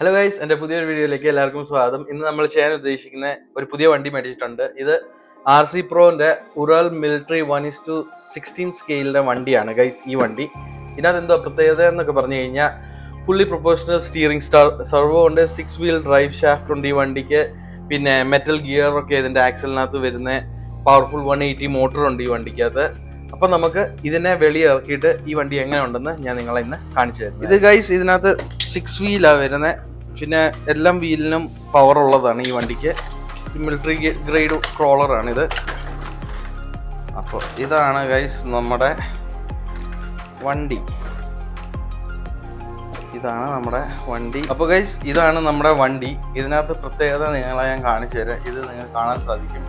Hello guys, എൻ്റെ പുതിയൊരു വീഡിയോയിലേക്ക് എല്ലാവർക്കും സ്വാഗതം. ഇന്ന് നമ്മൾ ചെയ്യാൻ ഉദ്ദേശിക്കുന്ന ഒരു പുതിയ വണ്ടി മേടിച്ചിട്ടുണ്ട്. ഇത് RC Proന്റെ ഉറാൽ മിലിറ്ററി 1:16 സ്കെയിലിൻ്റെ വണ്ടിയാണ് ഗൈസ്. ഈ വണ്ടി ഇതിനകത്ത് എന്തോ പ്രത്യേകത എന്നൊക്കെ പറഞ്ഞു കഴിഞ്ഞാൽ ഫുള്ളി പ്രൊപ്പോഷണൽ സ്റ്റിയറിംഗ് സർവോ ഉണ്ട്, 6 വീൽ ഡ്രൈവ് ഷാഫ്റ്റ് ഉണ്ട് ഈ വണ്ടിക്ക്. പിന്നെ മെറ്റൽ ഗിയറൊക്കെ ഇതിൻ്റെ ആക്സലിനകത്ത് വരുന്ന പവർഫുൾ 180 മോട്ടർ ഉണ്ട് ഈ വണ്ടിക്കകത്ത്. അപ്പം നമുക്ക് ഇതിനെ വെളിയിറക്കിയിട്ട് ഈ വണ്ടി എങ്ങനെ ഉണ്ടെന്ന് ഞാൻ നിങ്ങളെ ഇന്ന് കാണിച്ചു തരാം. ഇത് ഗൈസ് ഇതിനകത്ത് 6 വീലാണ് വരുന്നത്. പിന്നെ എല്ലാ വീലിനും പവർ ഉള്ളതാണ് ഈ വണ്ടിക്ക്. മിലിറ്ററി ഗ്രേഡ് ക്രോളറാണിത്. അപ്പോൾ ഇതാണ് ഗൈസ് നമ്മുടെ വണ്ടി. അപ്പോൾ ഗൈസ് ഇതാണ് നമ്മുടെ വണ്ടി. ഇതിനകത്ത് പ്രത്യേകത നിങ്ങളെ ഞാൻ കാണിച്ചു തരാം. ഇത് നിങ്ങൾക്ക് കാണാൻ സാധിക്കും.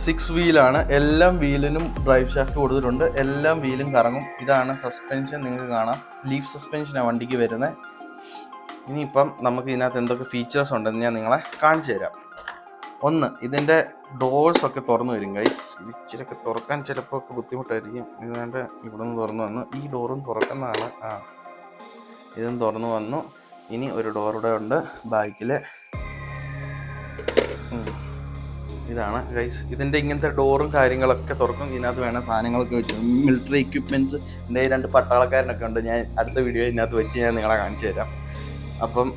6 വീലാണ്. എല്ലാ വീലിനും ഡ്രൈവ് ഷാഫ്റ്റ് കൊടുത്തിട്ടുണ്ട്. എല്ലാ വീലും കറങ്ങും. ഇതാണ് സസ്പെൻഷൻ, നിങ്ങൾക്ക് കാണാം. ലീഫ് സസ്പെൻഷനാണ് വണ്ടിക്ക് വരുന്നത്. ഇനിയിപ്പം നമുക്ക് ഇതിനകത്ത് എന്തൊക്കെ ഫീച്ചേഴ്സ് ഉണ്ടെന്ന് ഞാൻ നിങ്ങളെ കാണിച്ചു തരാം. ഒന്ന്, ഇതിൻ്റെ ഡോർസ് ഒക്കെ തുറന്നു വരും ഗൈസ്. ഇത് ഇച്ചിരിയൊക്കെ തുറക്കാൻ ചിലപ്പോൾ ഒക്കെ ബുദ്ധിമുട്ടായിരിക്കും. ഇതിൻ്റെ ഇവിടെ നിന്ന് തുറന്നു വന്നു. ഈ ഡോറും തുറക്കുന്നതാണ്. ഇതും തുറന്നു വന്നു. ഇനി ഒരു ഡോറുടെ ഉണ്ട് ബാക്കിൽ. ഇതാണ് ഗൈസ് ഇതിൻ്റെ ഇങ്ങനത്തെ ഡോറും കാര്യങ്ങളൊക്കെ തുറക്കും. ഇതിനകത്ത് വേണം സാധനങ്ങളൊക്കെ വെച്ച്, മിലിറ്ററി എക്യുപ്മെൻറ്റ്സ്. എൻ്റെ 2 പട്ടാളക്കാരനൊക്കെ ഉണ്ട്. ഞാൻ അടുത്ത വീഡിയോ ഇതിനകത്ത് വെച്ച് ഞാൻ നിങ്ങളെ കാണിച്ചു തരാം. അപ്പം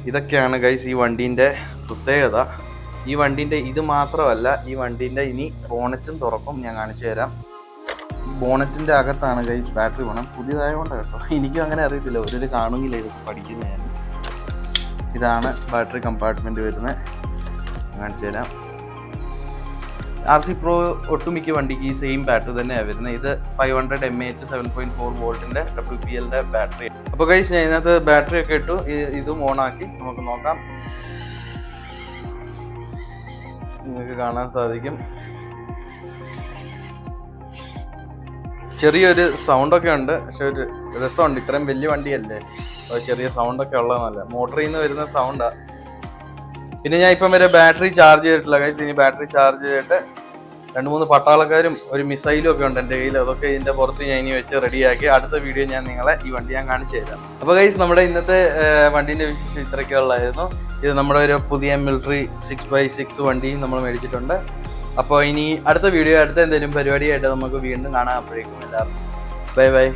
ഇതൊക്കെയാണ് ഗൈസ് ഈ വണ്ടീൻ്റെ പ്രത്യേകത. ഈ വണ്ടീൻ്റെ ഇത് മാത്രമല്ല, ഈ വണ്ടീൻ്റെ ഇനി ബോണറ്റും തുറക്കും. ഞാൻ കാണിച്ചു തരാം. ഈ ബോണറ്റിൻ്റെ അകത്താണ് ഗൈസ് ബാറ്ററി വേണം. പുതിയതായതുകൊണ്ട് കേട്ടോ, എനിക്കും അങ്ങനെ അറിയത്തില്ല. ഒരു കാണുന്നില്ല ഇത് പഠിക്കുന്ന ഞാൻ. ഇതാണ് ബാറ്ററി കമ്പാർട്ട്മെൻറ്റ് വരുന്നത്. കാണിച്ചു തരാം. RC Pro ഒട്ടുമിക്ക വണ്ടിക്ക് ഈ സെയിം ബാറ്ററി തന്നെയാണ് വരുന്നത്. ഇത് 500 mAh 7.4 വോൾട്ടിൻ്റെ WPLൻ്റെ ബാറ്ററി. അപ്പോൾ ഗൈസ് ഞാൻ ഇതിനകത്ത് ബാറ്ററി ഒക്കെ ഇട്ടു. ഇതും ഓണാക്കി നമുക്ക് നോക്കാം. നിങ്ങൾക്ക് കാണാൻ സാധിക്കും. ചെറിയൊരു സൗണ്ടൊക്കെ ഉണ്ട്, പക്ഷെ ഒരു രസമുണ്ട്. ഇത്രയും വലിയ വണ്ടിയല്ലേ, ചെറിയ സൗണ്ടൊക്കെ ഉള്ളതല്ല. മോട്ടറിൽ നിന്ന് വരുന്ന സൗണ്ടാണ്. പിന്നെ ഞാൻ ഇപ്പം വരെ ബാറ്ററി ചാർജ് ചെയ്തിട്ടില്ല ഗൈസ്. ഇനി ബാറ്ററി ചാർജ് ചെയ്തിട്ട് 2-3 പട്ടാളക്കാരും ഒരു മിസൈലും ഒക്കെ ഉണ്ട് എൻ്റെ കയ്യിൽ. അതൊക്കെ ഇതിൻ്റെ പുറത്ത് ഞാൻ ഇനി വെച്ച് റെഡിയാക്കി അടുത്ത വീഡിയോ ഞാൻ നിങ്ങളെ ഈ വണ്ടി ഞാൻ കാണിച്ചു തരാം. അപ്പോൾ ഗൈസ് നമ്മുടെ ഇന്നത്തെ വണ്ടീൻ്റെ വിശേഷം ഇത്രയൊക്കെ ഉള്ളായിരുന്നു. ഇത് നമ്മുടെ ഒരു പുതിയ മിലിറ്ററി 6x6 വണ്ടിയും നമ്മൾ മേടിച്ചിട്ടുണ്ട്. അപ്പോൾ ഇനി അടുത്ത വീഡിയോ, അടുത്ത എന്തെങ്കിലും പരിപാടിയായിട്ട് നമുക്ക് വീണ്ടും കാണാം. അപ്പോഴേക്കും എല്ലാവർക്കും ബൈ ബൈ.